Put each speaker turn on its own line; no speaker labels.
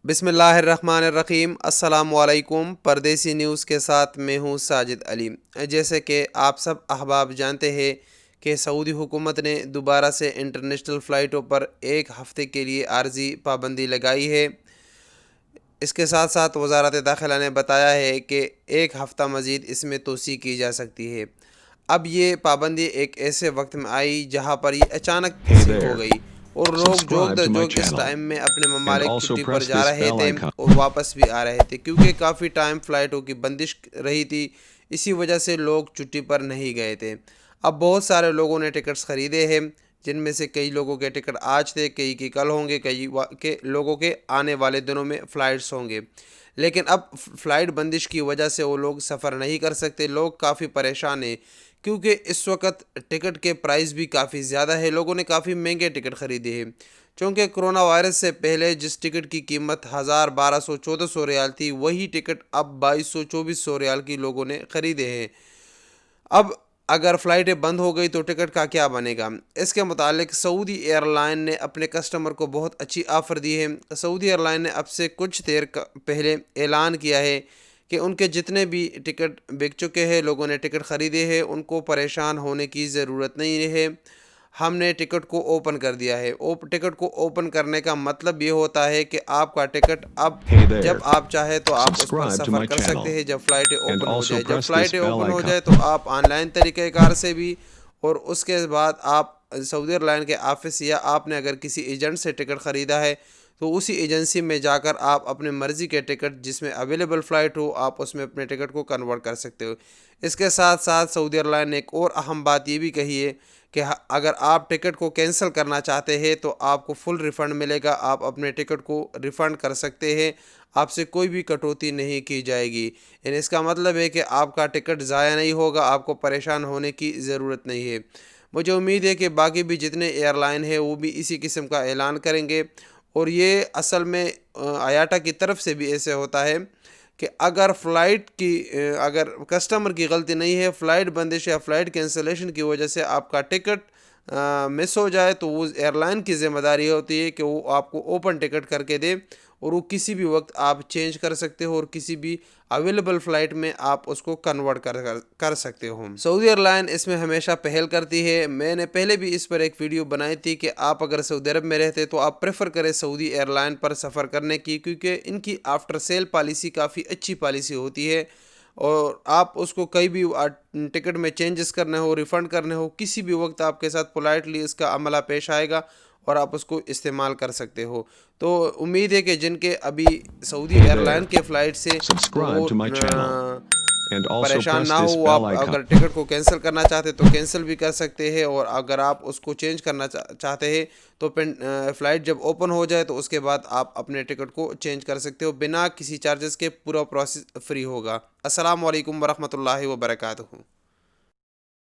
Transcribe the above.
بسم اللہ الرحمن الرحیم۔ السلام علیکم۔ پردیسی نیوز کے ساتھ میں ہوں ساجد علی۔ جیسے کہ آپ سب احباب جانتے ہیں کہ سعودی حکومت نے دوبارہ سے انٹرنیشنل فلائٹوں پر ایک ہفتے کے لیے عارضی پابندی لگائی ہے۔ اس کے ساتھ ساتھ وزارت داخلہ نے بتایا ہے کہ ایک ہفتہ مزید اس میں توسیع کی جا سکتی ہے۔ اب یہ پابندی ایک ایسے وقت میں آئی جہاں پر یہ اچانک ہو گئی اور لوگ جوگ اس ٹائم میں اپنے ممالک چھٹی پر جا رہے تھے اور واپس بھی آ رہے تھے، کیونکہ کافی ٹائم فلائٹوں کی بندش رہی تھی۔ اسی وجہ سے لوگ چھٹی پر نہیں گئے تھے۔ اب بہت سارے لوگوں نے ٹکٹس خریدے ہیں، جن میں سے کئی لوگوں کے ٹکٹ آج تھے، کئی کی کل ہوں گے، کئی کے لوگوں کے آنے والے دنوں میں فلائٹس ہوں گے۔ لیکن اب فلائٹ بندش کی وجہ سے وہ لوگ سفر نہیں کر سکتے۔ لوگ کافی پریشان ہیں، کیونکہ اس وقت ٹکٹ کے پرائز بھی کافی زیادہ ہے۔ لوگوں نے کافی مہنگے ٹکٹ خریدے ہیں، چونکہ کرونا وائرس سے پہلے جس ٹکٹ کی قیمت 1000، 1200، 1400 ریال تھی، وہی ٹکٹ اب 2200، 2400 ریال کی لوگوں نے خریدے ہیں۔ اب اگر فلائٹیں بند ہو گئی تو ٹکٹ کا کیا بنے گا؟ اس کے متعلق سعودی ایئر لائن نے اپنے کسٹمر کو بہت اچھی آفر دی ہے۔ سعودی ایئر لائن نے اب سے کچھ دیر پہلے اعلان کیا ہے کہ ان کے جتنے بھی ٹکٹ بک چکے ہیں، لوگوں نے ٹکٹ خریدے ہیں، ان کو پریشان ہونے کی ضرورت نہیں ہے۔ ہم نے ٹکٹ کو اوپن کر دیا ہے۔ ٹکٹ کو اوپن کرنے کا مطلب یہ ہوتا ہے کہ آپ کا ٹکٹ اب جب آپ چاہے تو آپ اس پر سفر کر سکتے ہیں جب فلائٹیں اوپن ہو جائے۔ جب فلائٹیں اوپن ہو جائے تو آپ آن لائن طریقہ کار سے بھی، اور اس کے بعد آپ سعودی ایئر لائن کے آفس یا آپ نے اگر کسی ایجنٹ سے ٹکٹ خریدا ہے تو اسی ایجنسی میں جا کر آپ اپنے مرضی کے ٹکٹ جس میں اویلیبل فلائٹ ہو، آپ اس میں اپنے ٹکٹ کو کنورٹ کر سکتے ہو۔ اس کے ساتھ ساتھ سعودی ایئر لائن نے ایک اور اہم بات یہ بھی کہی ہے کہ اگر آپ ٹکٹ کو کینسل کرنا چاہتے ہیں تو آپ کو فل ریفنڈ ملے گا۔ آپ اپنے ٹکٹ کو ریفنڈ کر سکتے ہیں، آپ سے کوئی بھی کٹوتی نہیں کی جائے گی۔ یعنی اس کا مطلب ہے کہ آپ کا ٹکٹ ضائع نہیں ہوگا، آپ کو پریشان ہونے کی ضرورت نہیں ہے۔ مجھے امید ہے کہ باقی بھی جتنے ایئر لائن ہیں وہ بھی اسی قسم کا اعلان کریں گے، اور یہ اصل میں آیاٹا کی طرف سے بھی ایسے ہوتا ہے کہ اگر فلائٹ کی اگر کسٹمر کی غلطی نہیں ہے، فلائٹ بندش یا فلائٹ کینسلیشن کی وجہ سے آپ کا ٹکٹ مس ہو جائے تو وہ ایئر لائن کی ذمہ داری ہوتی ہے کہ وہ آپ کو اوپن ٹکٹ کر کے دے، اور وہ کسی بھی وقت آپ چینج کر سکتے ہو اور کسی بھی اویلیبل فلائٹ میں آپ اس کو کنورٹ کر سکتے ہو۔ سعودی ایئر لائن اس میں ہمیشہ پہل کرتی ہے۔ میں نے پہلے بھی اس پر ایک ویڈیو بنائی تھی کہ آپ اگر سعودی عرب میں رہتے تو آپ پریفر کریں سعودی ایئر لائن پر سفر کرنے کی، کیونکہ ان کی آفٹر سیل پالیسی کافی اچھی پالیسی ہوتی ہے، اور آپ اس کو کئی بھی ٹکٹ میں چینجز کرنے ہو، ریفنڈ کرنے ہو، کسی بھی وقت آپ کے ساتھ پولائٹلی اس کا عملہ پیش آئے گا اور آپ اس کو استعمال کر سکتے ہو۔ تو امید ہے کہ جن کے ابھی سعودی ایئر لائن کے فلائٹ سے وہ پریشان نہ ہو، وہ آپ اگر ٹکٹ کو کینسل کرنا چاہتے تو کینسل بھی کر سکتے ہیں، اور اگر آپ اس کو چینج کرنا چاہتے ہیں تو فلائٹ جب اوپن ہو جائے تو اس کے بعد آپ اپنے ٹکٹ کو چینج کر سکتے ہو بنا کسی چارجز کے۔ پورا پروسیس فری ہوگا۔ السلام علیکم ورحمۃ اللہ وبرکاتہ۔